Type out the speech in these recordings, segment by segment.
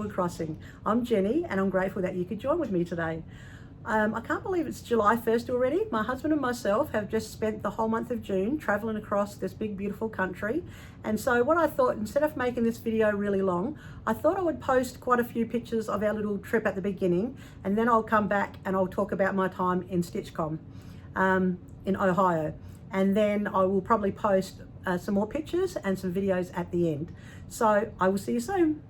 border crossing. I'm Jenny and I'm grateful that you could join with me today. I can't believe it's July 1st already. My husband and myself have just spent the whole month of June traveling across this big beautiful country, and so what I thought, instead of making this video really long, I thought I would post quite a few pictures of our little trip at the beginning, and then I'll come back and I'll talk about my time in StitchCon in Ohio, and then I will probably post some more pictures and some videos at the end. So I will see you soon.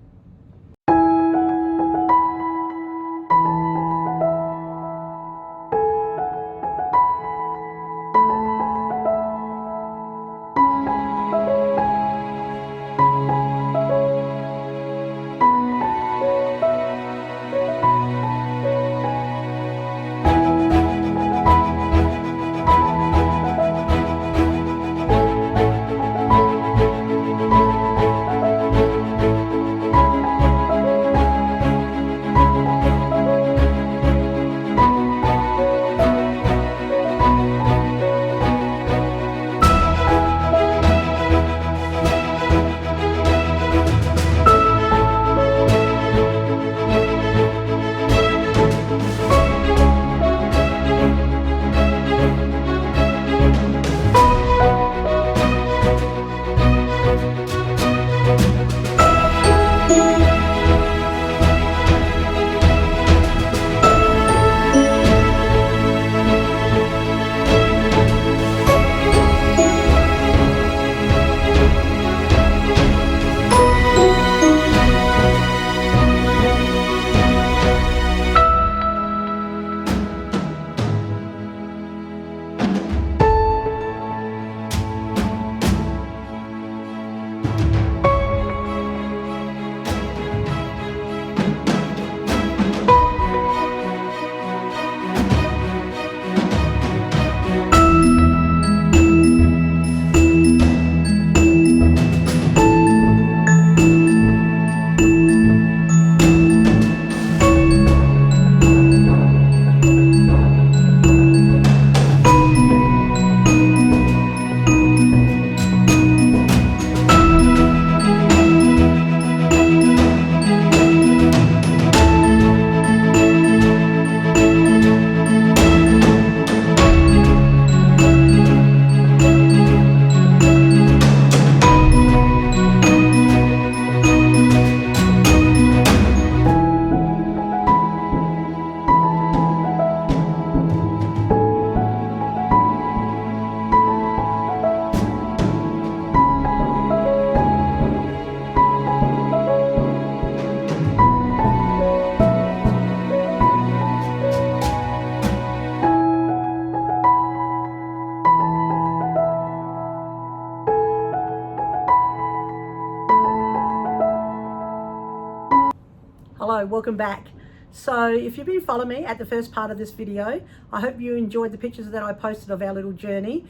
Hello, welcome back. So if you've been following me at the first part of this video, I hope you enjoyed the pictures that I posted of our little journey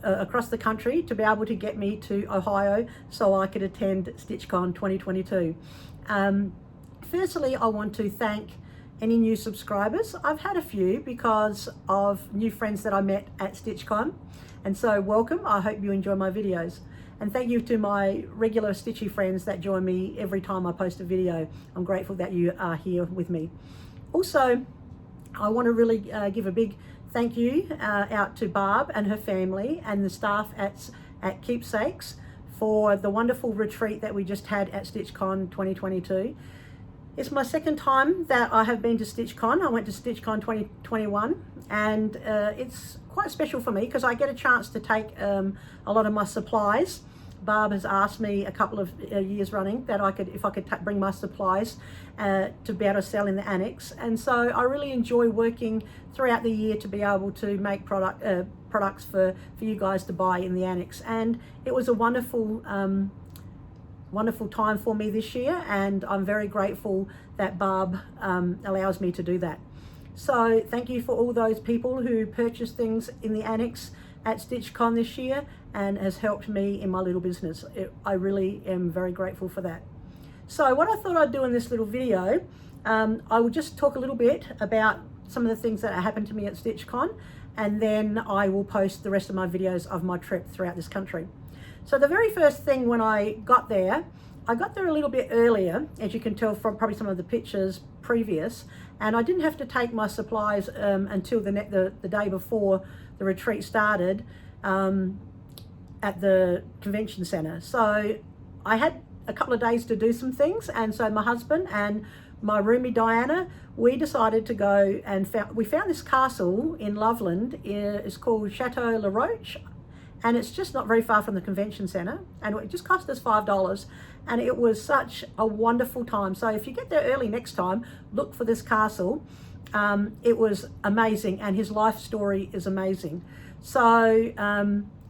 across the country to be able to get me to Ohio so I could attend StitchCon 2022. Firstly, I want to thank any new subscribers. I've had a few because of new friends that I met at StitchCon, and so welcome. I hope you enjoy my videos. And thank you to my regular Stitchy friends that join me every time I post a video. I'm grateful that you are here with me. Also, I want to really give a big thank you out to Barb and her family and the staff at Keepsakes for the wonderful retreat that we just had at StitchCon 2022. It's my second time that I have been to StitchCon. I went to StitchCon 2021, and it's quite special for me because I get a chance to take a lot of my supplies. Barb has asked me a couple of years running that if I could bring my supplies to be able to sell in the Annex, and so I really enjoy working throughout the year to be able to make products for you guys to buy in the Annex. And it was a wonderful time for me this year, and I'm very grateful that Barb allows me to do that. So thank you for all those people who purchased things in the Annex at StitchCon this year and has helped me in my little business. I really am very grateful for that. So what I thought I'd do in this little video, I will just talk a little bit about some of the things that happened to me at StitchCon, and then I will post the rest of my videos of my trip throughout this country. So the very first thing when I got there, I got there a little bit earlier, as you can tell from probably some of the pictures previous, and I didn't have to take my supplies until the day before the retreat started at the convention center. So I had a couple of days to do some things, and so my husband and my roomie Diana, we decided to go and we found this castle in Loveland. It's called Chateau La Roche, and it's just not very far from the convention center, and it just cost us $5, and it was such a wonderful time. So if you get there early next time, look for this castle. It was amazing, and his life story is amazing. So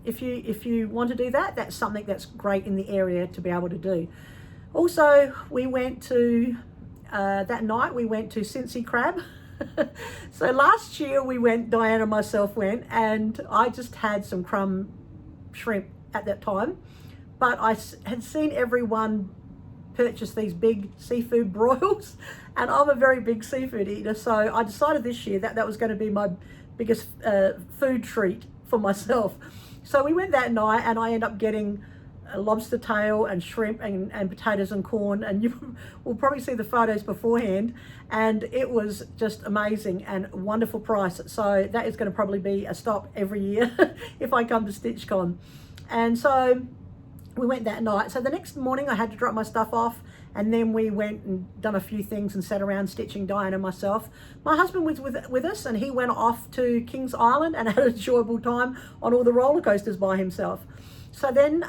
if you want to do that, that's something that's great in the area to be able to do. Also, we went to that night we went to Cincy Crab. So last year we went, Diana and myself went, and I just had some crumb shrimp at that time, but I had seen everyone purchase these big seafood broils, and I'm a very big seafood eater, so I decided this year that was going to be my biggest food treat for myself. So we went that night, and I ended up getting a lobster tail and shrimp and potatoes and corn, and you will probably see the photos beforehand, and it was just amazing and a wonderful price. So that is going to probably be a stop every year if I come to StitchCon. And so we went that night. So the next morning I had to drop my stuff off, and then we went and done a few things and sat around stitching, Diana and myself. My husband was with us, and he went off to Kings Island and had an enjoyable time on all the roller coasters by himself. So then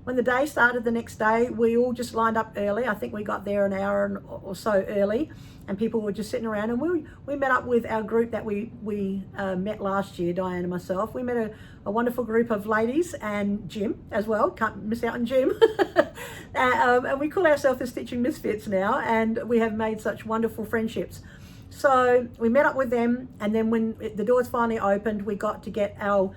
when the day started the next day, we all just lined up early. I think we got there an hour or so early, and people were just sitting around, and we met up with our group that we met last year, Diane and myself. We met a wonderful group of ladies, and Jim as well, can't miss out on Jim. And we call ourselves the Stitching Misfits now, and we have made such wonderful friendships. So we met up with them, and then when the doors finally opened, we got to get our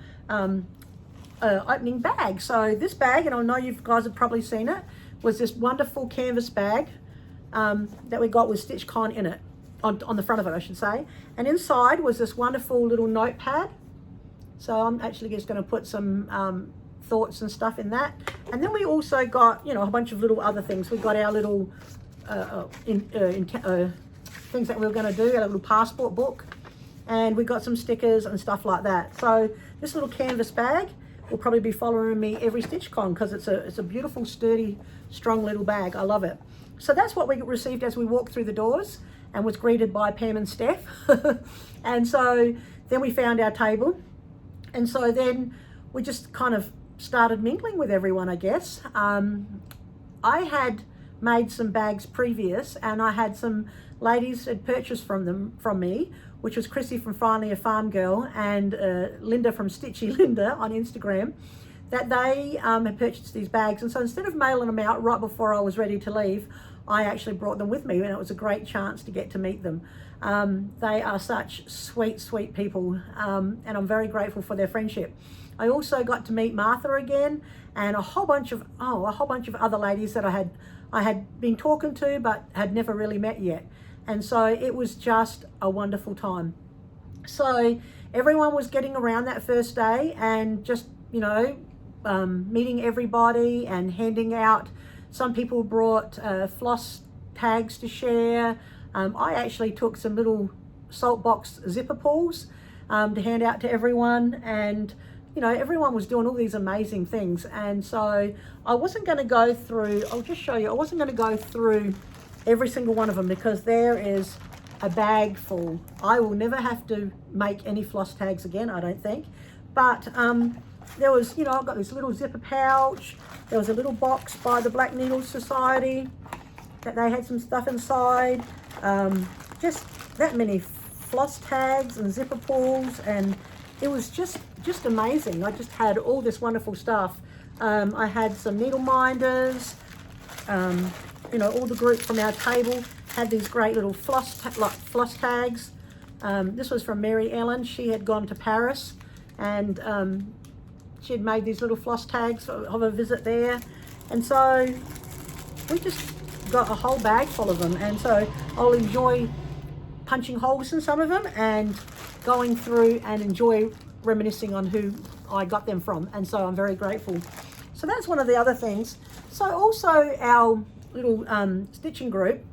opening bag. So this bag, and I know you guys have probably seen it, was this wonderful canvas bag that we got with StitchCon in it, on the front of it I should say, and inside was this wonderful little notepad. So I'm actually just going to put some thoughts and stuff in that, and then we also got, you know, a bunch of little other things. We got our little things that we were going to do, our little passport book, and we got some stickers and stuff like that. So this little canvas bag will probably be following me every StitchCon, because it's a beautiful, sturdy, strong little bag. I love it. So that's what we received as we walked through the doors, and was greeted by Pam and Steph. And so then we found our table, and so then we just kind of started mingling with everyone, I guess. I had made some bags previous, and I had some ladies had purchased from me, which was Chrissy from Finally a Farm Girl and Linda from Stitchy Linda on Instagram, that they had purchased these bags. And so instead of mailing them out right before I was ready to leave, I actually brought them with me, and it was a great chance to get to meet them. They are such sweet, sweet people, and I'm very grateful for their friendship. I also got to meet Martha again, and a whole bunch of other ladies that I had been talking to but had never really met yet. And so it was just a wonderful time. So everyone was getting around that first day, and just, you know, meeting everybody and handing out. Some people brought floss tags to share. I actually took some little salt box zipper pulls to hand out to everyone, and you know, everyone was doing all these amazing things. And so I wasn't going to go through, I'll just show you, I wasn't going to go through every single one of them, because there is a bag full. I will never have to make any floss tags again, I don't think. But there was, you know, I've got this little zipper pouch. There was a little box by the Black Needle Society that they had some stuff inside. Just that many floss tags and zipper pulls, and it was just amazing. I just had all this wonderful stuff. I had some needle minders. You know, all the group from our table had these great little floss tags. This was from Mary Ellen. She had gone to Paris, and she had made these little floss tags of a visit there. And so we just got a whole bag full of them. And so I'll enjoy punching holes in some of them and going through and enjoy reminiscing on who I got them from. And so I'm very grateful. So that's one of the other things. So also our little stitching group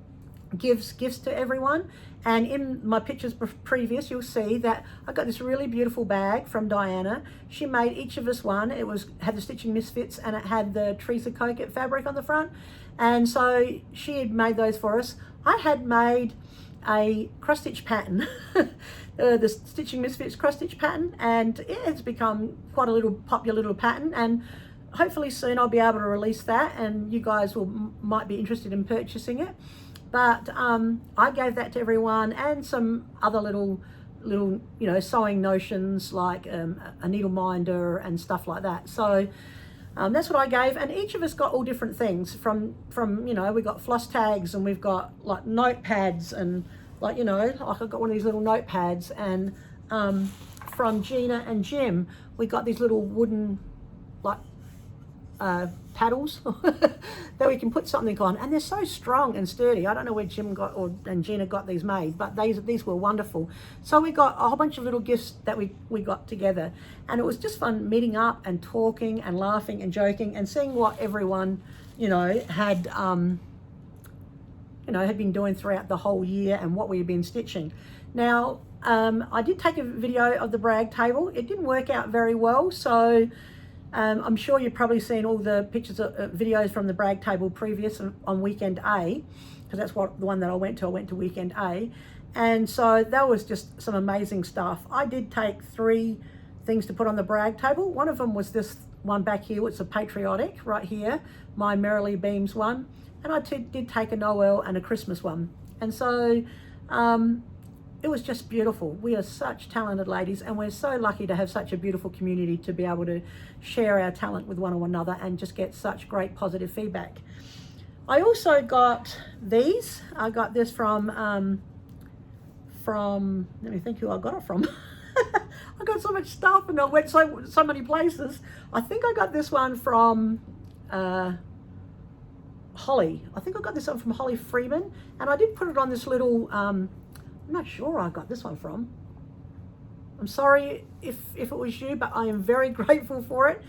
gives gifts to everyone. And in my pictures previous, you'll see that I got this really beautiful bag from Diana. She made each of us one. It had the Stitching Misfits, and it had the Teresa Coquette fabric on the front. And so she had made those for us. I had made a cross stitch pattern, the Stitching Misfits cross stitch pattern, and it's become quite a little popular little pattern. And hopefully soon I'll be able to release that, and you guys might be interested in purchasing it. But I gave that to everyone, and some other little sewing notions like a needle minder and stuff like that. So that's what I gave, and each of us got all different things from we got floss tags, and we've got like notepads, and like I got one of these little notepads, and from Gina and Jim we got these little wooden like paddles that we can put something on, and they're so strong and sturdy. I don't know where Jim and Gina got these made, but these were wonderful. So we got a whole bunch of little gifts that we got together, and it was just fun meeting up and talking and laughing and joking and seeing what everyone had had been doing throughout the whole year and what we had been stitching. Now I did take a video of the brag table. It didn't work out very well, so I'm sure you've probably seen all the pictures videos from the brag table previous on weekend A, because that's the one that I went to. I went to weekend A, and so that was just some amazing stuff. I did take 3 things to put on the brag table. One of them was this one back here, which is a patriotic right here, my Merrily Beams one, and I did take a Noel and a Christmas one. And so it was just beautiful. We are such talented ladies, and we're so lucky to have such a beautiful community to be able to share our talent with one another and just get such great positive feedback. I also got these. I got this from let me think who I got it from. I got so much stuff, and I went so many places. I think I got this one from Holly. I think I got this one from Holly Freeman, and I did put it on this little I'm not sure where I got this one from. I'm sorry if it was you, but I am very grateful for it.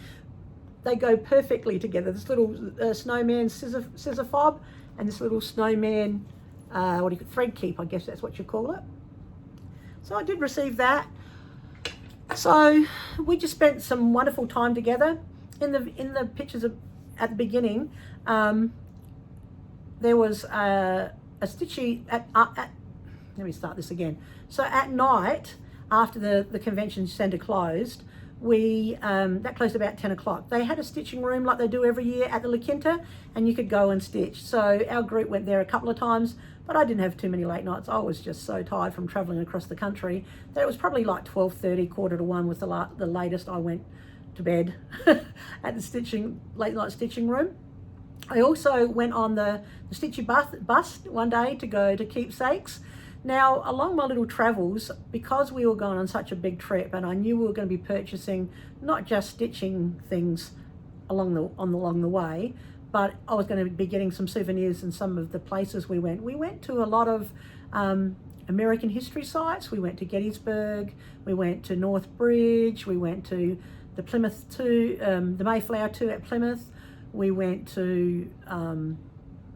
They go perfectly together. This little snowman scissor fob, and this little snowman thread keep, I guess that's what you call it. So I did receive that. So we just spent some wonderful time together. In the pictures at the beginning, there was a stitchy at let me start this again. So at night, after the convention centre closed, that closed about 10 o'clock. They had a stitching room like they do every year at the La Quinta, and you could go and stitch. So our group went there a couple of times, but I didn't have too many late nights. I was just so tired from travelling across the country that it was probably like 12:30, 1:45 was the latest I went to bed at the late night stitching room. I also went on the Stitchy bus one day to go to Keepsakes. Now, along my little travels, because we were going on such a big trip, and I knew we were going to be purchasing not just stitching things along the way, but I was going to be getting some souvenirs in some of the places we went. We went to a lot of American history sites. We went to Gettysburg, we went to North Bridge, we went to the Plymouth 2, the Mayflower 2 at Plymouth. We went to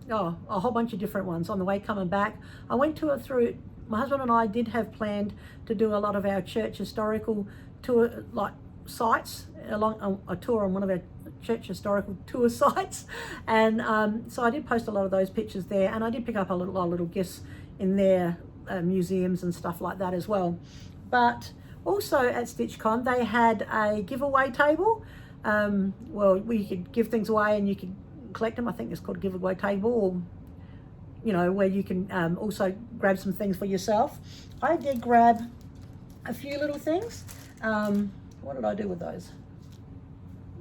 a whole bunch of different ones on the way coming back. I went through, my husband and I did have planned to do a lot of our church historical tour, like sites, along a tour on one of our church historical tour sites. And so I did post a lot of those pictures there, and I did pick up a lot of little gifts in their museums and stuff like that as well. But also at StitchCon, they had a giveaway table. Well, we could give things away and you could collect them. I think it's called giveaway table, or where you can also grab some things for yourself. I did grab a few little things. What did I do with those?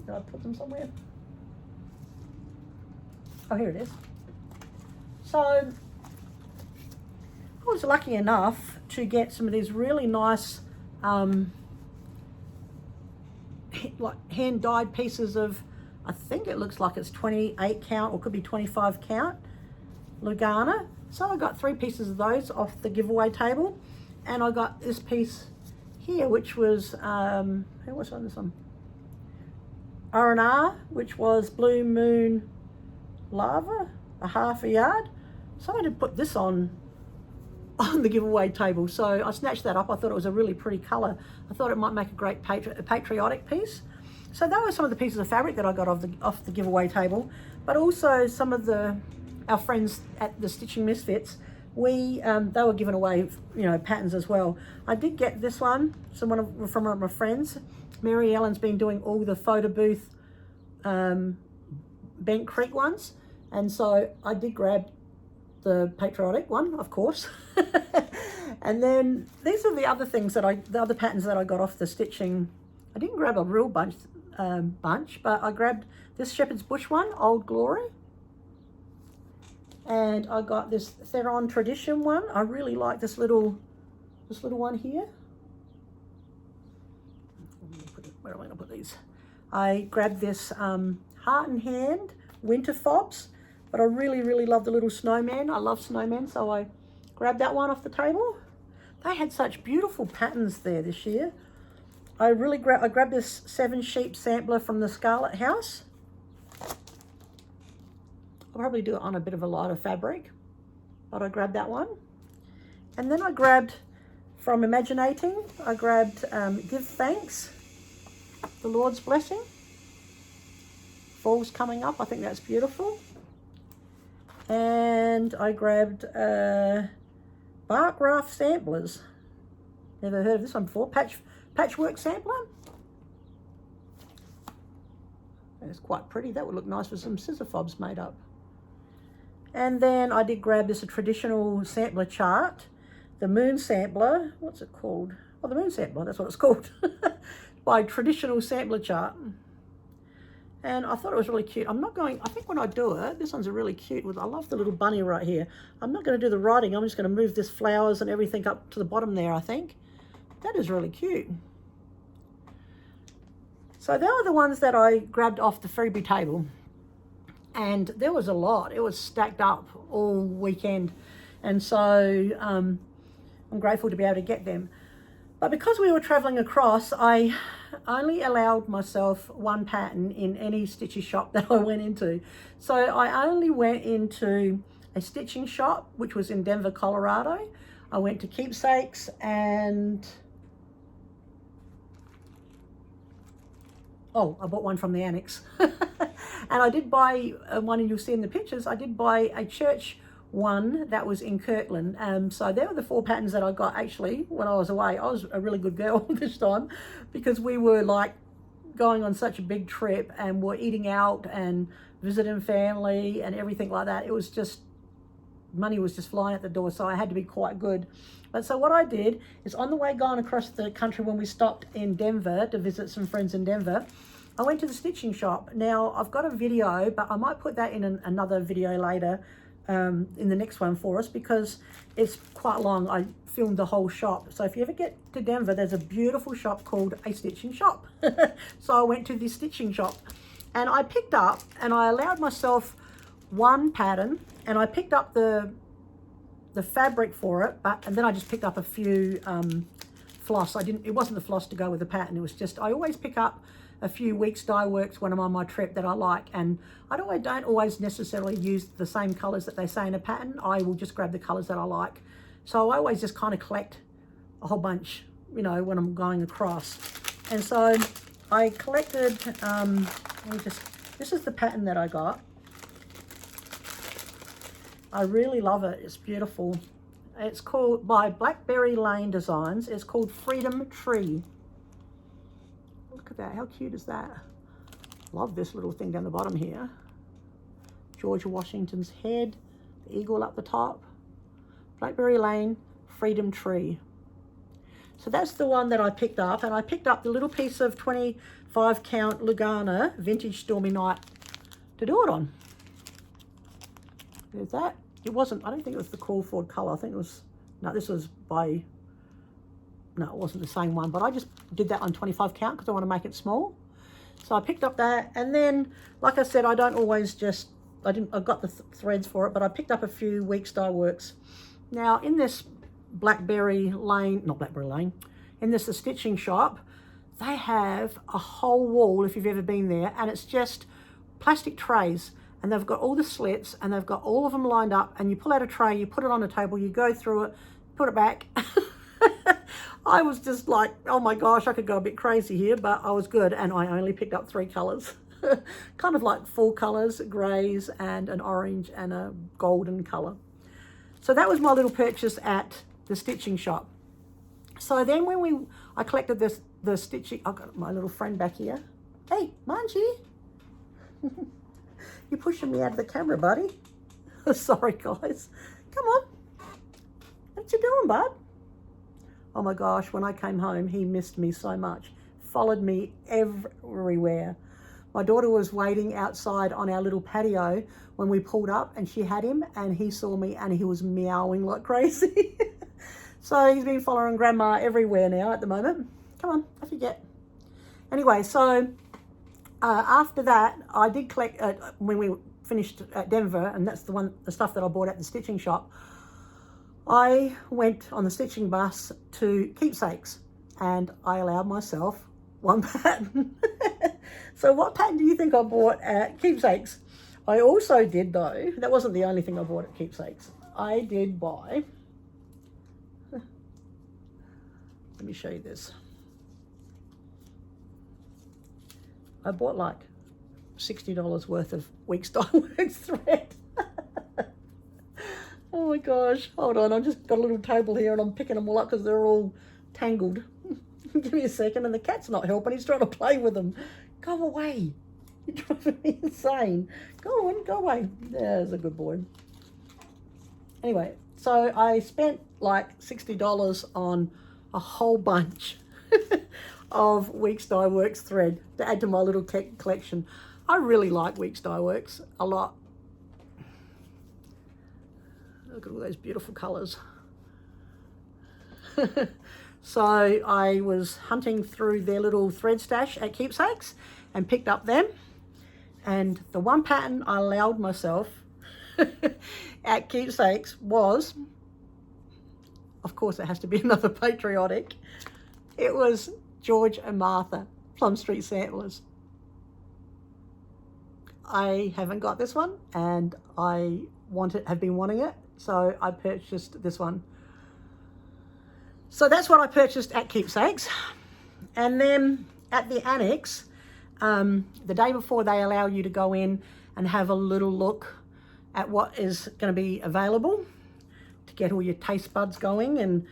Did I put them somewhere? Oh, here it is. So I was lucky enough to get some of these really nice like hand dyed pieces of, I think it looks like it's 28 count or could be 25 count Lugana. So I got 3 pieces of those off the giveaway table, and I got this piece here, which was who was on this one? R&R, which was Blue Moon Lava, a half a yard. Someone had put this on the giveaway table, so I snatched that up. I thought it was a really pretty colour. I thought it might make a great patriotic piece. So that were some of the pieces of fabric that I got off the giveaway table, but also some of our friends at the Stitching Misfits, they were giving away, you know, patterns as well. I did get this one, from one of my friends. Mary Ellen's been doing all the photo booth Bent Creek ones, and so I did grab the patriotic one, of course. And then these are the other things the other patterns that I got off the stitching. I didn't grab a real bunch, but I grabbed this Shepherd's Bush one, Old Glory. And I got this Theron Tradition one. I really like this little one here. Where am I going to put these? I grabbed this Heart and Hand Winter Fobs, but I really love the little snowman. I love snowmen, so I grabbed that one off the table. They had such beautiful patterns there this year. I grabbed this 7 Sheep sampler from the Scarlet House. I'll probably do it on a bit of a lighter fabric, but I grabbed that one. And then I grabbed, from Imaginating, I grabbed Give Thanks, the Lord's Blessing. Fall's coming up, I think that's beautiful. And I grabbed Bark Raft Samplers. Never heard of this one before. Patchwork Sampler. It's quite pretty. That would look nice with some scissor fobs made up. And then I did grab this, a traditional sampler chart, the Moon Sampler. What's it called? Oh, the Moon Sampler, that's what it's called. By Traditional Sampler Chart. And I thought it was really cute. I think when I do it, this one's a really cute I love the little bunny right here. I'm not going to do the writing. I'm just going to move this flowers and everything up to the bottom there, I think. That is really cute. So they were the ones that I grabbed off the freebie table. And there was a lot. It was stacked up all weekend. And so I'm grateful to be able to get them. But because we were traveling across, I only allowed myself one pattern in any stitching shop that I went into. So I only went into a stitching shop, which was in Denver, Colorado. I went to Keepsakes and I bought one from the Annex. And I did buy one, and you'll see in the pictures, I did buy a church one that was in Kirkland. So there were the 4 patterns that I got actually when I was away. I was a really good girl this time because we were like going on such a big trip and we're eating out and visiting family and everything like that. It was just, money was just flying at the door, so I had to be quite good. But so what I did is, on the way going across the country when we stopped in Denver to visit some friends in Denver, I went to the stitching shop. Now I've got a video, but I might put that in another video later, in the next one for us, because it's quite long. I filmed the whole shop. So if you ever get to Denver, there's a beautiful shop called A Stitching Shop. So I went to the stitching shop and I picked up, and I allowed myself one pattern, and I picked up the fabric for it, and then I just picked up a few floss. It wasn't the floss to go with the pattern. It was just, I always pick up a few weeks dye works when I'm on my trip that I like, and I don't always necessarily use the same colors that they say in a pattern. I will just grab the colors that I like. So I always just kind of collect a whole bunch, you know, when I'm going across. And so I collected, this is the pattern that I got. I really love it. It's beautiful. It's called, by Blackberry Lane Designs, it's called Freedom Tree. Look at that, how cute is that? Love this little thing down the bottom here. George Washington's head, the eagle up the top. Blackberry Lane, Freedom Tree. So that's the one that I picked up, and I picked up the little piece of 25 count Lugana Vintage Stormy Night to do it on. There's that. It wasn't, I don't think it was the Crawford color. I think it was, no, this was by, no, it wasn't the same one, but I just did that on 25 count because I want to make it small. So I picked up that, and then, like I said, I don't always just, I got the threads for it, but I picked up a few Weeks Dye Works. Now, in this Blackberry Lane, not Blackberry Lane, in this stitching shop, they have a whole wall, if you've ever been there, and it's just plastic trays, and they've got all the slits, and they've got all of them lined up, and you pull out a tray, you put it on the table, you go through it, put it back. I was just like, oh my gosh, I could go a bit crazy here, but I was good, and I only picked up 3 colours. Kind of like 4 colours, greys and an orange and a golden colour. So that was my little purchase at the stitching shop. So then when I collected the stitching, I've got my little friend back here. Hey, Manji. You're pushing me out of the camera, buddy. Sorry, guys. Come on. What you doing, bud? Oh my gosh, when I came home, he missed me so much. Followed me everywhere. My daughter was waiting outside on our little patio when we pulled up, and she had him, and he saw me, and he was meowing like crazy. So he's been following Grandma everywhere now at the moment. Come on, off you get. Anyway, so after that, I did collect, when we finished at Denver, and that's the stuff that I bought at the stitching shop, I went on the stitching bus to Keepsakes, and I allowed myself 1 pattern. So what pattern do you think I bought at Keepsakes? I also did, though, that wasn't the only thing I bought at Keepsakes. I did buy, let me show you this. I bought like $60 worth of Weeks Dye Works thread. Oh my gosh, hold on, I've just got a little table here and I'm picking them all up because they're all tangled. Give me a second, and the cat's not helping, he's trying to play with them. Go away, you're driving me insane. Go on, go away. There's a good boy. Anyway, so I spent like $60 on a whole bunch of Weeks Dye Works thread to add to my little collection. I really like Weeks Dye Works a lot. Look at all those beautiful colours. So I was hunting through their little thread stash at Keepsakes and picked up them. And the one pattern I allowed myself at Keepsakes was, of course it has to be another patriotic, it was George and Martha, Plum Street Samplers. I haven't got this one, and I have been wanting it, so I purchased this one. So that's what I purchased at Keepsakes. And then at the Annex, the day before, they allow you to go in and have a little look at what is going to be available to get all your taste buds going and,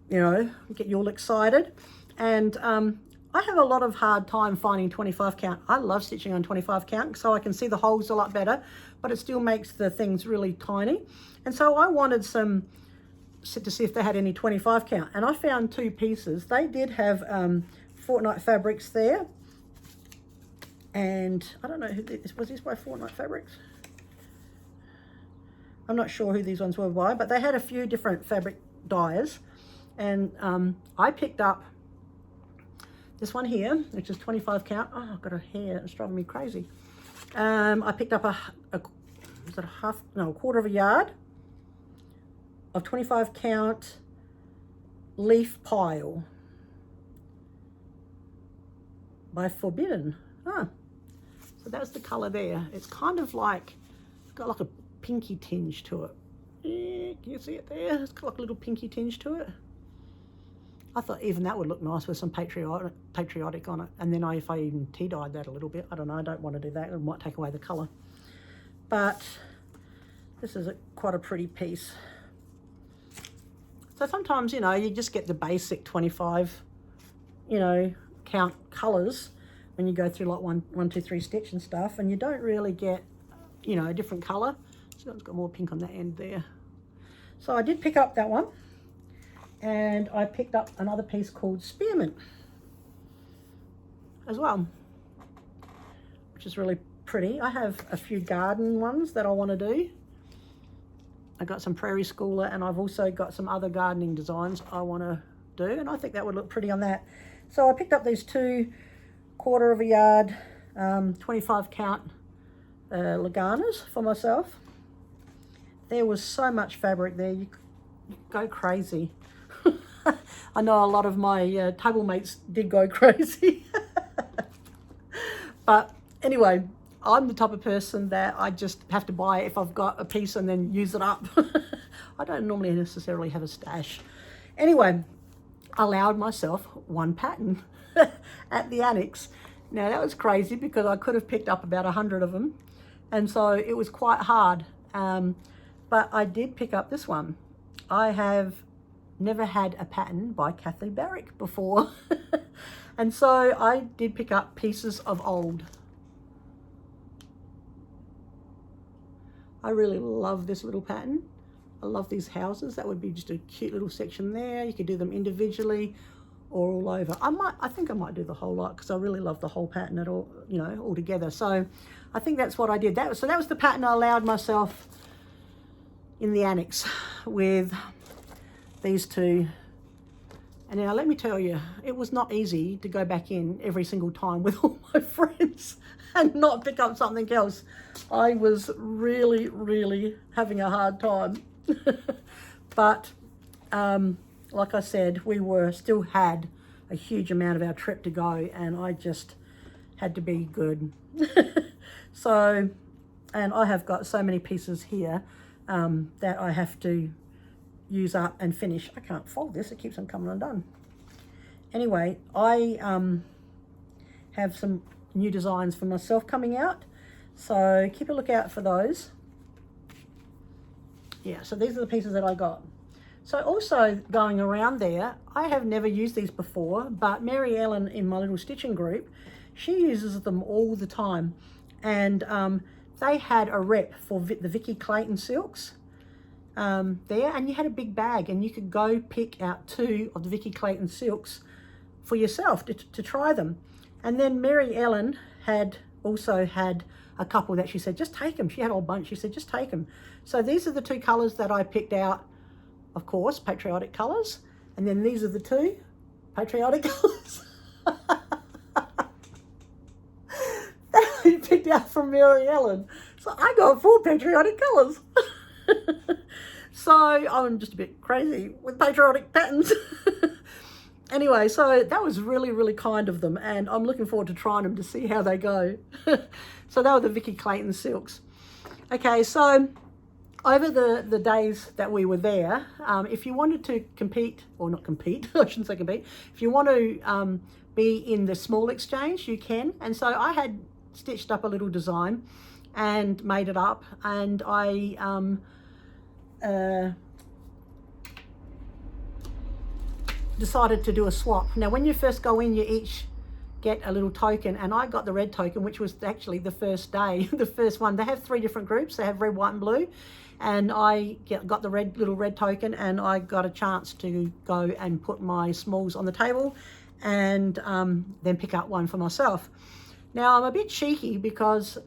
you know, get you all excited. And I have a lot of hard time finding 25 count. I love stitching on 25 count, so I can see the holes a lot better, but it still makes the things really tiny. And so I wanted some to see if they had any 25 count, and I found 2 pieces. They did have Fortnite Fabrics there, and I don't know who this was. This by Fortnite Fabrics? I'm not sure who these ones were by, but they had a few different fabric dyes, and I picked up this one here, which is 25 count. Oh, I've got a hair, it's driving me crazy. I picked up a quarter of a yard of 25 count leaf pile by Forbidden. So that's the color there. It's kind of like, it's got like a pinky tinge to it. Can you see it there? It's got like a little pinky tinge to it. I thought even that would look nice with some patriotic on it. And then if I even tea-dyed that a little bit, I don't know, I don't want to do that. It might take away the color. But this is quite a pretty piece. So sometimes, you know, you just get the basic 25, you know, count colors when you go through like 1, 2, 3 stitch and stuff, and you don't really get, you know, a different color. So it's got more pink on that end there. So I did pick up that one, and I picked up another piece called Spearmint as well, which is really pretty. I have a few garden ones that I want to do. I got some Prairie Schooler, and I've also got some other gardening designs I want to do, and I think that would look pretty on that. So I picked up these 2 quarter of a yard 25 count Laganas for myself. There was so much fabric there, you go crazy. I know a lot of my table mates did go crazy. But anyway, I'm the type of person that I just have to buy it if I've got a piece and then use it up. I don't normally necessarily have a stash. Anyway, I allowed myself one pattern at the Annex. Now that was crazy because I could have picked up about 100 of them, and so it was quite hard. But I did pick up this one. I have never had a pattern by Kathleen Barrick before. And so I did pick up pieces of old. I really love this little pattern. I love these houses. That would be just a cute little section there. You could do them individually or all over. I think I might do the whole lot because I really love the whole pattern at all, you know, all together. So I think that's what I did. So that was the pattern I allowed myself in the Annex with these two. And now let me tell you, it was not easy to go back in every single time with all my friends and not pick up something else. I was really, really having a hard time. But like I said, we still had a huge amount of our trip to go, and I just had to be good. So, and I have got so many pieces here that I have to use up and finish. I can't fold this, it keeps on coming undone. Anyway, I have some new designs for myself coming out, so keep a lookout for those. Yeah, so these are the pieces that I got. So also going around there, I have never used these before, but Mary Ellen in my little stitching group, she uses them all the time. And they had a rep for the Vicky Clayton silks there, and you had a big bag and you could go pick out 2 of the Vicky Clayton silks for yourself to try them. And then Mary Ellen also had a couple that she said, just take them. She had a whole bunch. She said, just take them. So these are the 2 colors that I picked out, of course, patriotic colors. And then these are the 2 patriotic colors that I picked out from Mary Ellen. So I got 4 patriotic colors. So I'm just a bit crazy with patriotic patterns. Anyway, so that was really, really kind of them, and I'm looking forward to trying them to see how they go. So they were the Vicky Clayton silks. Okay, so over the days that we were there, if you wanted to compete, or not compete, I shouldn't say compete, if you want to be in the small exchange, you can. And so I had stitched up a little design and made it up, and I decided to do a swap. Now when you first go in, you each get a little token, and I got the red token, which was actually the first day, the first one. They have 3 different groups. They have red, white and blue, and I got the little red token, and I got a chance to go and put my smalls on the table and then pick up one for myself. Now I'm a bit cheeky because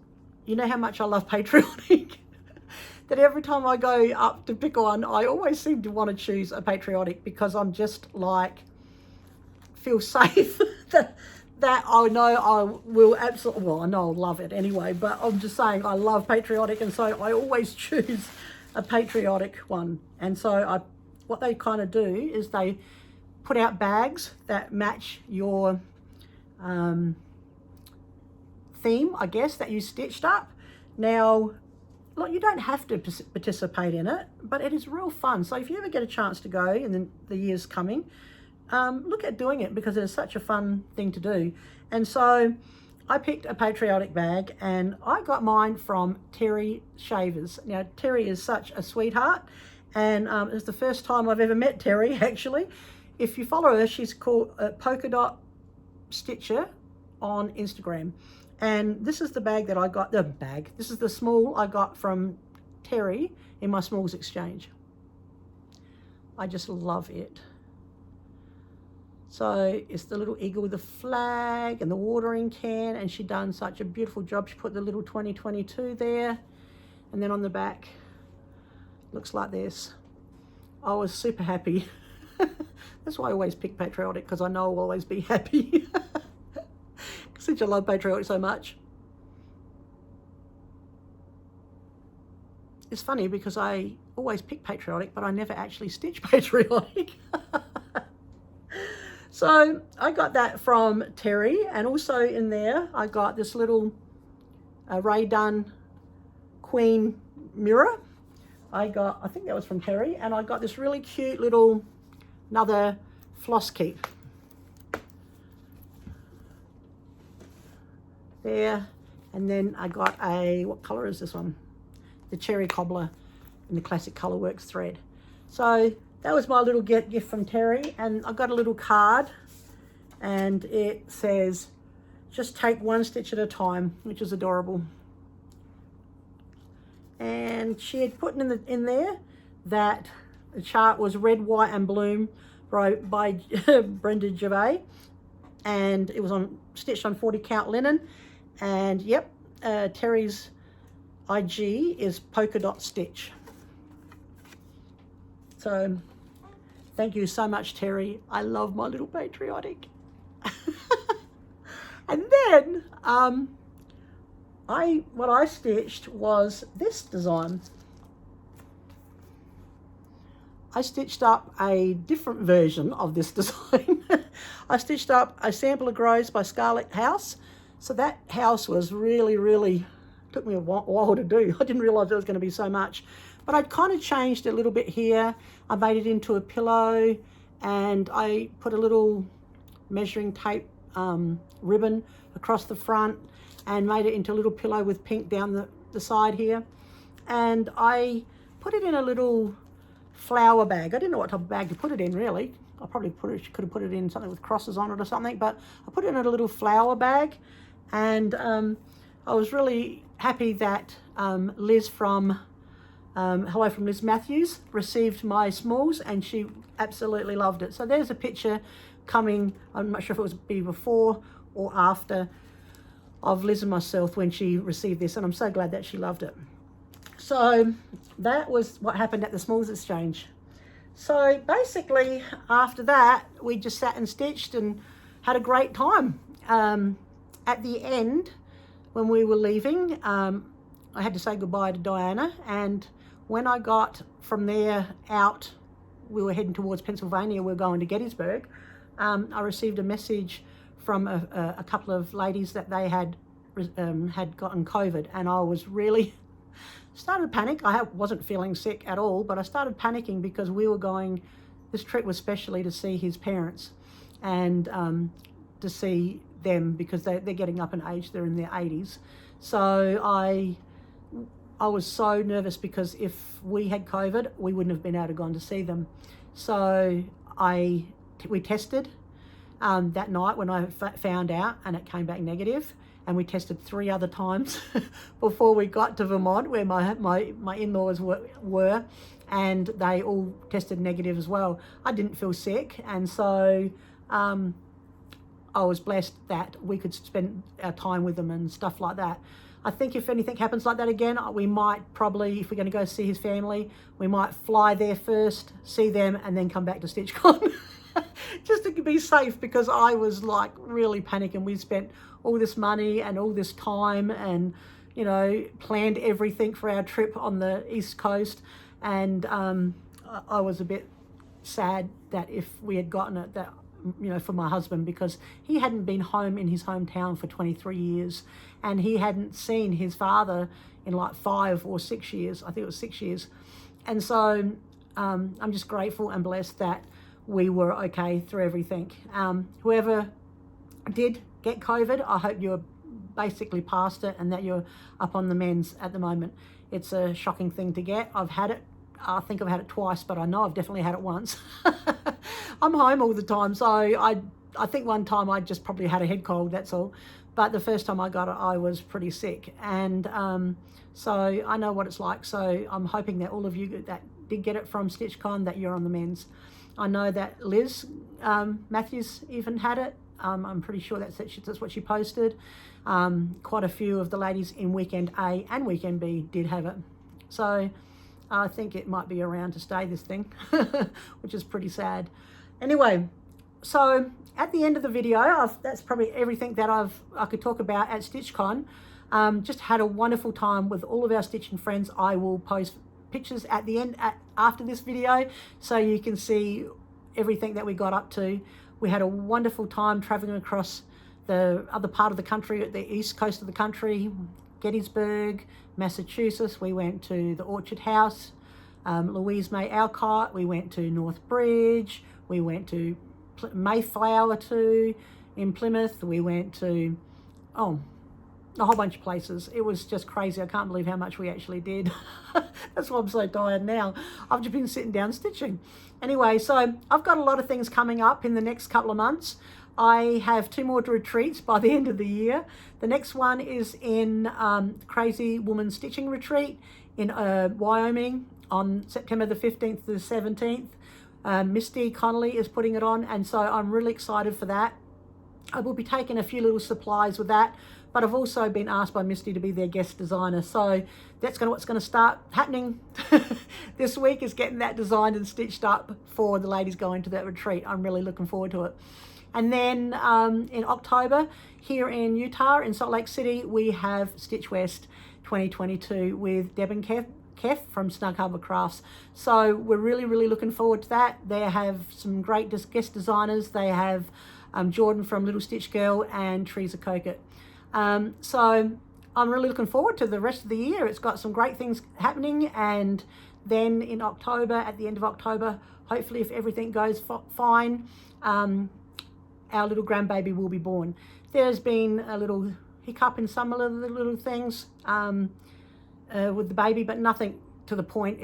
you know how much I love patriotic. That every time I go up to pick one, I always seem to want to choose a patriotic because I'm just like, feel safe that I know I will absolutely, well, I know I'll love it anyway, but I'm just saying I love patriotic, and so I always choose a patriotic one. And so what they kind of do is they put out bags that match your theme, I guess, that you stitched up. Now, look, you don't have to participate in it, but it is real fun. So if you ever get a chance to go in the years coming, look at doing it because it's such a fun thing to do. And so I picked a patriotic bag, and I got mine from Terry Shavers. Now, Terry is such a sweetheart, and it's the first time I've ever met Terry, actually. If you follow her, she's called Polka Dot Stitcher on Instagram. And this is the bag that I got, this is the small I got from Terry in my smalls exchange. I just love it. So it's the little eagle with the flag and the watering can, and she done such a beautiful job. She put the little 2022 there, and then on the back, looks like this. I was super happy. That's why I always pick patriotic, because I know I'll always be happy. Since I love patriotic so much. It's funny because I always pick patriotic, but I never actually stitch patriotic. So I got that from Terry, and also in there I got this little Ray Dunn Queen mirror. I think that was from Terry, and I got this really cute little, another Flosstube. There, and then I got a, what color is this one? The Cherry Cobbler in the classic Colourworks thread. So that was my little gift from Terry, and I got a little card, and it says, just take one stitch at a time, which is adorable. And she had put in there that the chart was Red, White and Bloom by Brenda Gervais, and it was stitched on 40 count linen. And yep, Terry's IG is polka dot stitch. So thank you so much, Terry. I love my little patriotic. And then what I stitched was this design. I stitched up a different version of this design. I stitched up a sample of Grows by Scarlet House. So that house was really, took me a while to do. I didn't realize there was going to be so much. But I kind of changed it a little bit here. I made it into a pillow, and I put a little measuring tape ribbon across the front and made it into a little pillow with pink down the side here. And I put it in a little flower bag. I didn't know what type of bag to put it in, really. I probably could have put it in something with crosses on it or something, but I put it in a little flower bag. And I was really happy that Liz from Hello from Liz Matthews received my smalls, and she absolutely loved it. So there's a picture coming, I'm not sure if it was before or after, of Liz and myself when she received this, and I'm so glad that she loved it. So that was what happened at the Smalls Exchange. So basically after that we just sat and stitched and had a great time. At the end, when we were leaving, I had to say goodbye to Diana, and when I got from there out, we were heading towards Pennsylvania, we were going to Gettysburg. I received a message from a couple of ladies that they had gotten COVID, and I was really started to panic. I wasn't feeling sick at all, but I started panicking because we were going, this trip was specially to see his parents and to see them, because they're getting up in age, they're in their 80s. So I was so nervous, because if we had COVID, we wouldn't have been able to go on to see them. So we tested that night when I found out, and it came back negative. And we tested 3 other times before we got to Vermont, where my in-laws were, and they all tested negative as well. I didn't feel sick, and so I was blessed that we could spend our time with them and stuff like that. I think if anything happens like that again, we might probably, if we're going to go see his family, we might fly there first, see them, and then come back to StitchCon. Just to be safe, because I was like really panicking. We spent all this money and all this time and, you know, planned everything for our trip on the East Coast. And I was a bit sad that if we had gotten it, that, you know, for my husband, because he hadn't been home in his hometown for 23 years, and he hadn't seen his father in like 5 or 6 years. I think it was 6 years. And so I'm just grateful and blessed that we were okay through everything. Whoever did get COVID, I hope you're basically past it and that you're up on the mends at the moment. It's a shocking thing to get. I've had it. I think I've had it twice, but I know I've definitely had it once. I'm home all the time, so I think one time I just probably had a head cold, that's all. But the first time I got it, I was pretty sick. And so I know what it's like. So I'm hoping that all of you that did get it from StitchCon, that you're on the mends. I know that Liz Matthews even had it. I'm pretty sure that's what she posted. Quite a few of the ladies in Weekend A and Weekend B did have it. So I think it might be around to stay, this thing, which is pretty sad. Anyway, so at the end of the video, that's probably everything that I could talk about at StitchCon. Just had a wonderful time with all of our stitching friends. I will post pictures at the end after this video, so you can see everything that we got up to. We had a wonderful time traveling across the other part of the country, at the east coast of the country, Gettysburg, Massachusetts. We went to the Orchard House, Louise May Alcott. We went to North Bridge. We went to Mayflower too in Plymouth. We went to, a whole bunch of places. It was just crazy. I can't believe how much we actually did. That's why I'm so tired now. I've just been sitting down stitching. Anyway, so I've got a lot of things coming up in the next couple of months. I have 2 more retreats by the end of the year. The next one is in Crazy Woman Stitching Retreat in Wyoming on September the 15th to the 17th. Misty Connolly is putting it on, and so I'm really excited for that. I will be taking a few little supplies with that, but I've also been asked by Misty to be their guest designer. So that's what's going to start happening this week, is getting that designed and stitched up for the ladies going to that retreat. I'm really looking forward to it. And then in October, here in Utah, in Salt Lake City, we have Stitch West 2022 with Deb and Kev from Snug Harbor Crafts. So we're really, really looking forward to that. They have some great guest designers. They have Jordan from Little Stitch Girl and Teresa Kokett. So I'm really looking forward to the rest of the year. It's got some great things happening. And then in October, at the end of October, hopefully if everything goes fine, our little grandbaby will be born. There's been a little hiccup in some of the little things with the baby, but nothing to the point.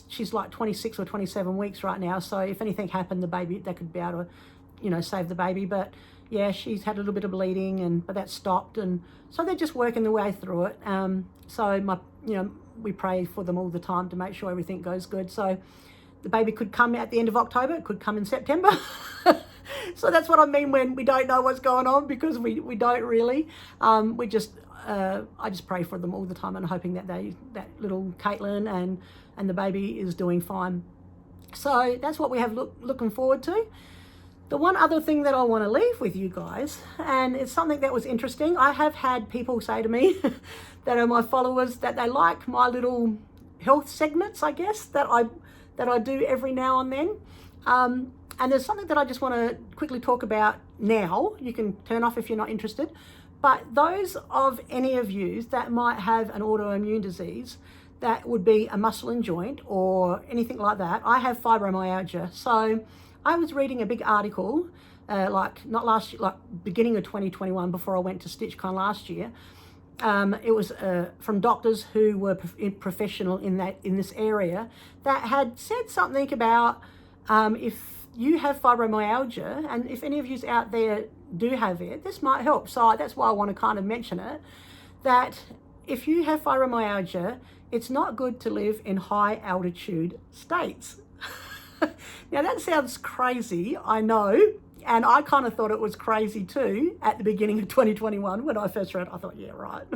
She's like 26 or 27 weeks right now. So if anything happened, they could be able to, save the baby. But yeah, she's had a little bit of bleeding, but that stopped, and so they're just working their way through it. So we pray for them all the time to make sure everything goes good. So the baby could come at the end of October, it could come in September. So that's what I mean when we don't know what's going on, because we don't really. I just pray for them all the time, and hoping that that little Caitlin and the baby is doing fine. So that's what we have looking forward to. The one other thing that I want to leave with you guys, and it's something that was interesting. I have had people say to me that are my followers that they like my little health segments, I guess, that I do every now and then. And there's something that I just want to quickly talk about now. You can turn off if you're not interested. But those of any of you that might have an autoimmune disease, that would be a muscle and joint or anything like that. I have fibromyalgia. So I was reading a big article, not last year, like beginning of 2021, before I went to StitchCon last year. It was from doctors who were professional in this area, that had said something about if you have fibromyalgia, and if any of you out there do have it, this might help. So that's why I want to kind of mention it, that if you have fibromyalgia, it's not good to live in high altitude states. Now that sounds crazy, I know, and I kind of thought it was crazy too at the beginning of 2021 when I first read it. I thought, yeah, right.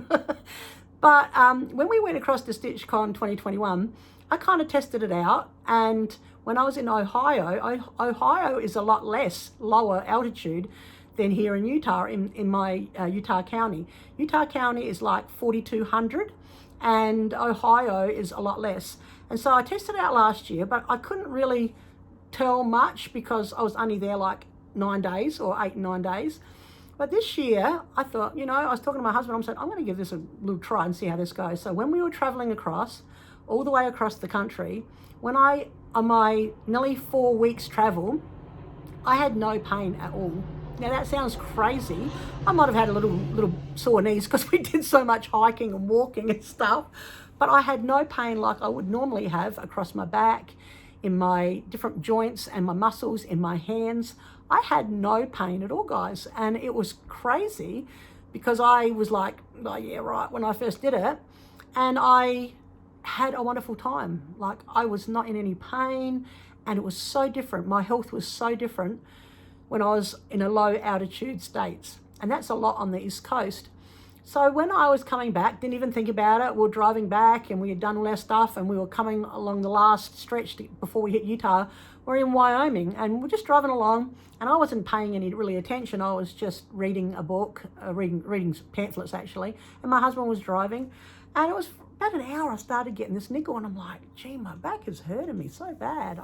But when we went across to StitchCon 2021, I kind of tested it out, and when I was in Ohio is a lot lower altitude than here in Utah, in my Utah County. Utah County is like 4,200, and Ohio is a lot less. And so I tested it out last year, but I couldn't really tell much because I was only there like 9 days or 8 and 9 days. But this year, I thought, I was talking to my husband, I said, I'm going to give this a little try and see how this goes. So when we were traveling all the way across the country, on my nearly 4 weeks travel, I had no pain at all. Now that sounds crazy. I might have had a little sore knees because we did so much hiking and walking and stuff, but I had no pain like I would normally have across my back, in my different joints and my muscles, in my hands. I had no pain at all, guys. And it was crazy because I was like, oh yeah, right, when I first did it. And I had a wonderful time. Like, I was not in any pain, and it was so different. My health was so different when I was in a low altitude states. And that's a lot on the East Coast. So when I was coming back, didn't even think about it. We were driving back and we had done all our stuff, and we were coming along the last stretch before we hit Utah. We're in Wyoming, and we're just driving along, and I wasn't paying any really attention. I was just reading a book, reading pamphlets actually, and my husband was driving. And it was about an hour, I started getting this niggle, and I'm like, gee, my back is hurting me so bad.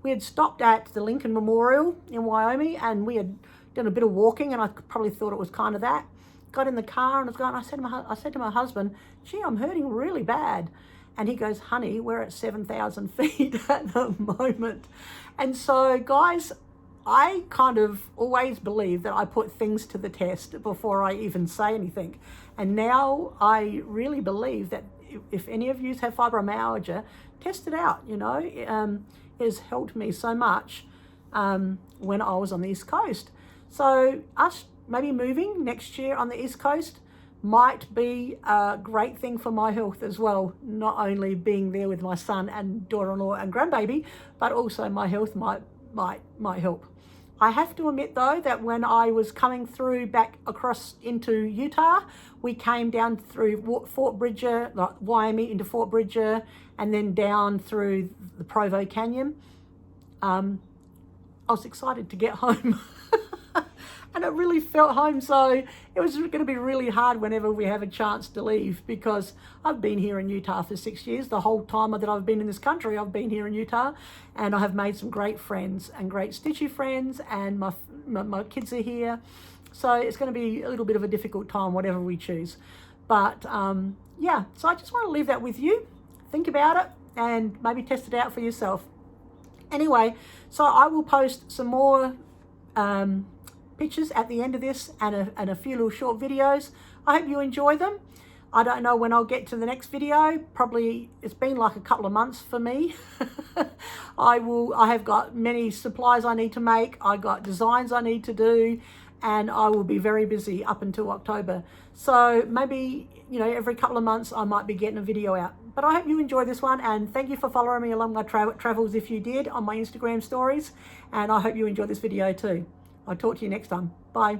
We had stopped at the Lincoln Memorial in Wyoming, and we had done a bit of walking, and I probably thought it was kind of that. Got in the car and was going, I said to my husband, gee, I'm hurting really bad. And he goes, honey, we're at 7,000 feet at the moment. And so, guys, I kind of always believe that I put things to the test before I even say anything. And now I really believe that if any of you have fibromyalgia, test it out, you know. It has helped me so much when I was on the East Coast. So us maybe moving next year on the East Coast might be a great thing for my health as well. Not only being there with my son and daughter-in-law and grandbaby, but also my health might help. I have to admit though that when I was coming through back across into Utah, we came down through Fort Bridger, like Wyoming into Fort Bridger, and then down through the Provo Canyon. I was excited to get home. And it really felt home, so it was going to be really hard whenever we have a chance to leave, because I've been here in Utah for 6 years. The whole time that I've been in this country, I've been here in Utah, and I have made some great friends and great Stitchy friends, and my kids are here. So it's going to be a little bit of a difficult time, whatever we choose. But yeah, so I just want to leave that with you. Think about it and maybe test it out for yourself. Anyway, so I will post some more pictures at the end of this, and a few little short videos. I hope you enjoy them. I don't know when I'll get to the next video. Probably, it's been like a couple of months for me. I have got many supplies I need to make. I got designs I need to do, and I will be very busy up until October. So maybe, you know, every couple of months I might be getting a video out. But I hope you enjoy this one, and thank you for following me along my travels if you did on my Instagram stories, and I hope you enjoyed this video too. I'll talk to you next time. Bye.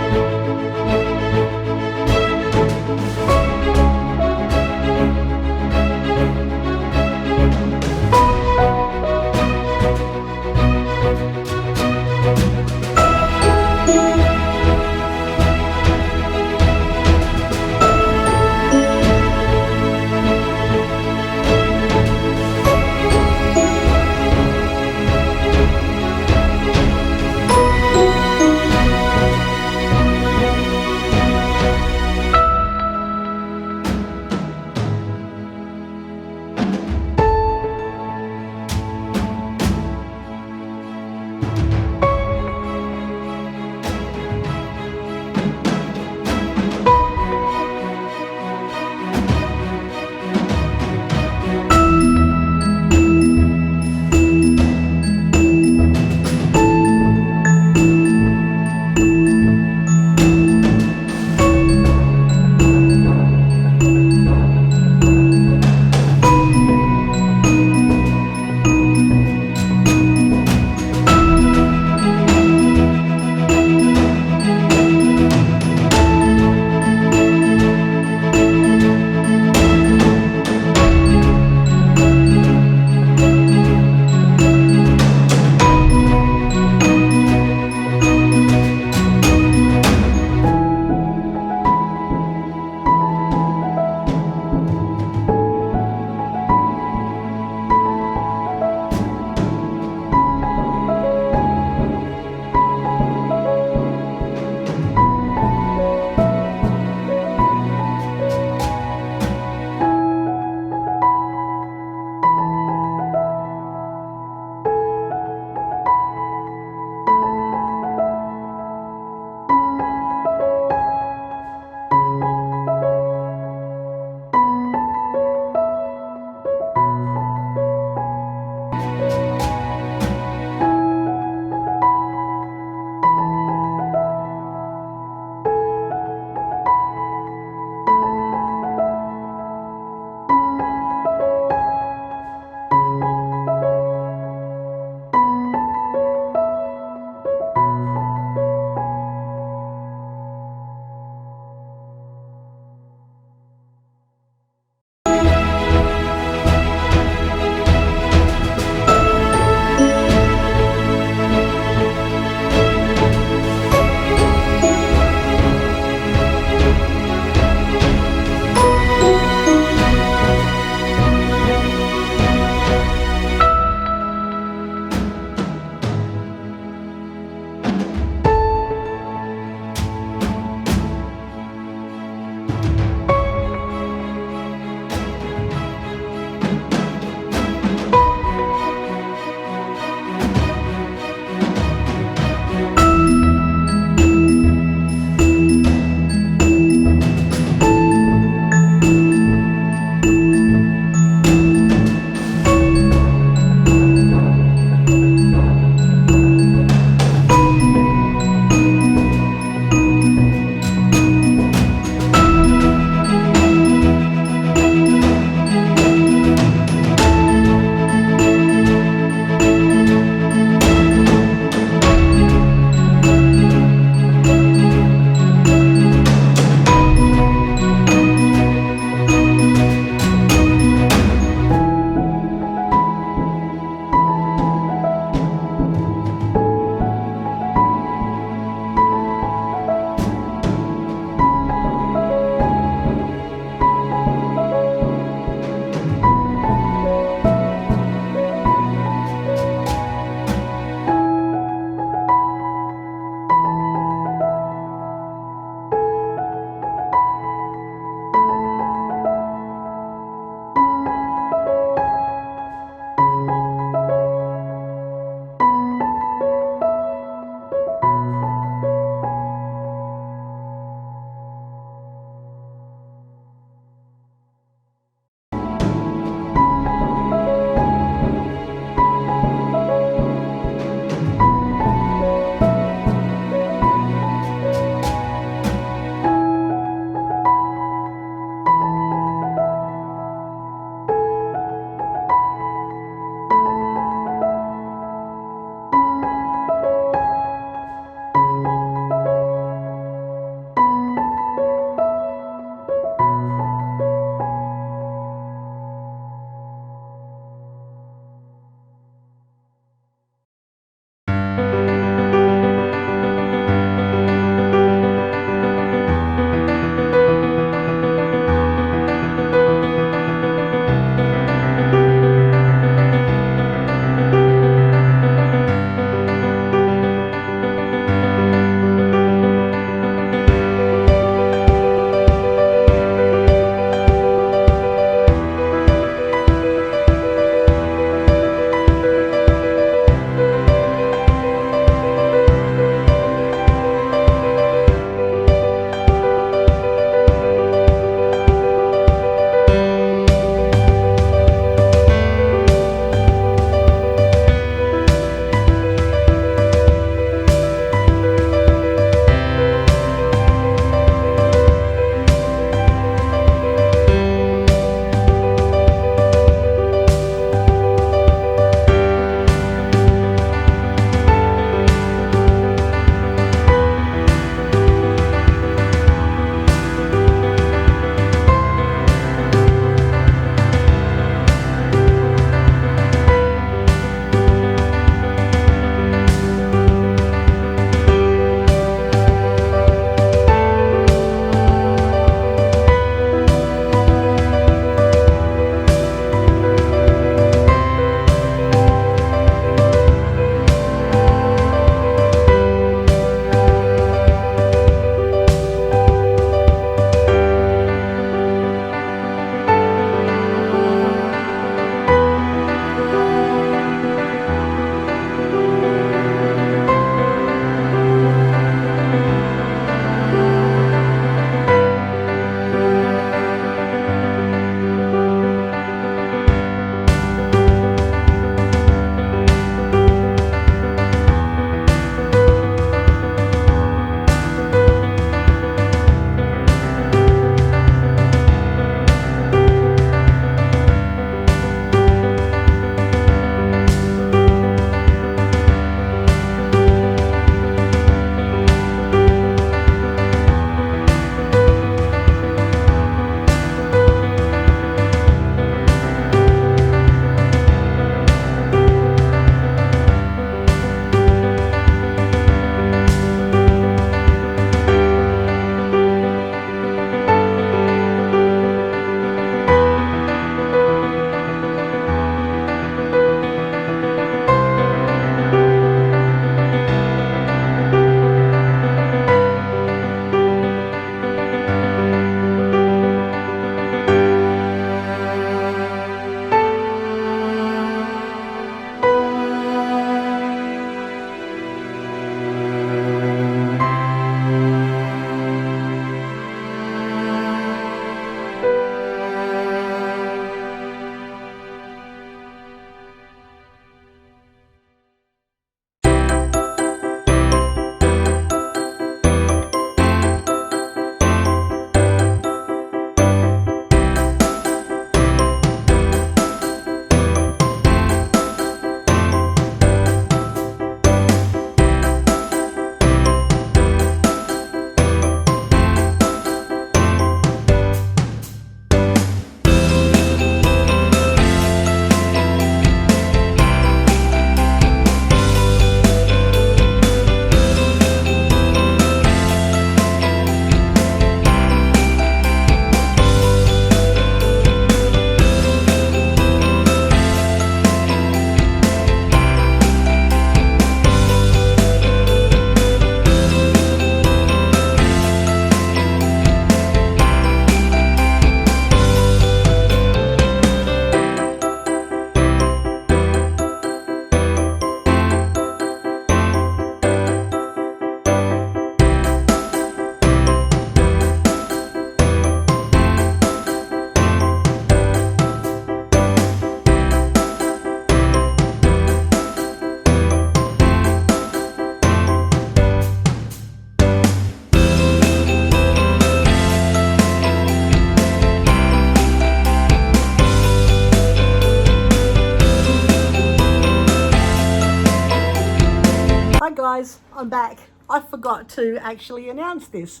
guys, I'm back. I forgot to actually announce this.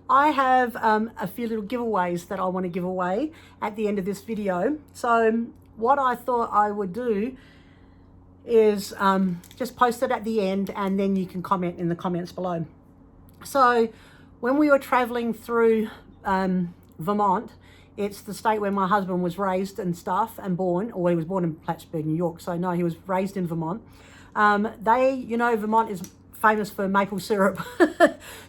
I have a few little giveaways that I want to give away at the end of this video. So what I thought I would do is just post it at the end, and then you can comment in the comments below. So when we were traveling through Vermont, it's the state where my husband was raised and stuff and born, or he was born in Plattsburgh, New York. So no, he was raised in Vermont. Vermont is famous for maple syrup.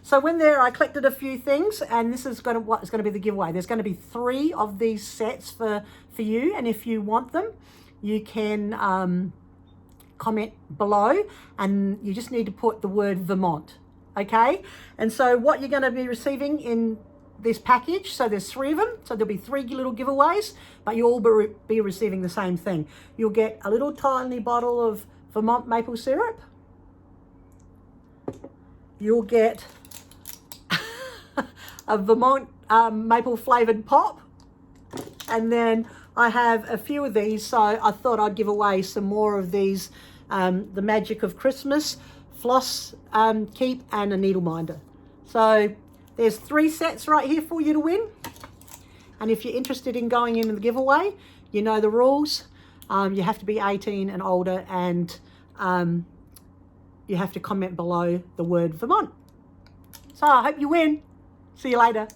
So when there, I collected a few things, and this is what's going to be the giveaway. There's going to be 3 of these sets for you, and if you want them, you can comment below, and you just need to put the word Vermont, okay? And so what you're going to be receiving in this package, so there's 3 of them, so there'll be 3 little giveaways, but you'll all be receiving the same thing. You'll get a little tiny bottle of Vermont maple syrup. You'll get a Vermont maple flavored pop, and then I have a few of these, so I thought I'd give away some more of these, the Magic of Christmas, Floss Keep, and a needle minder. So there's 3 sets right here for you to win. And if you're interested in going into the giveaway, you know the rules. You have to be 18 and older, and you have to comment below the word Vermont. So I hope you win. See you later.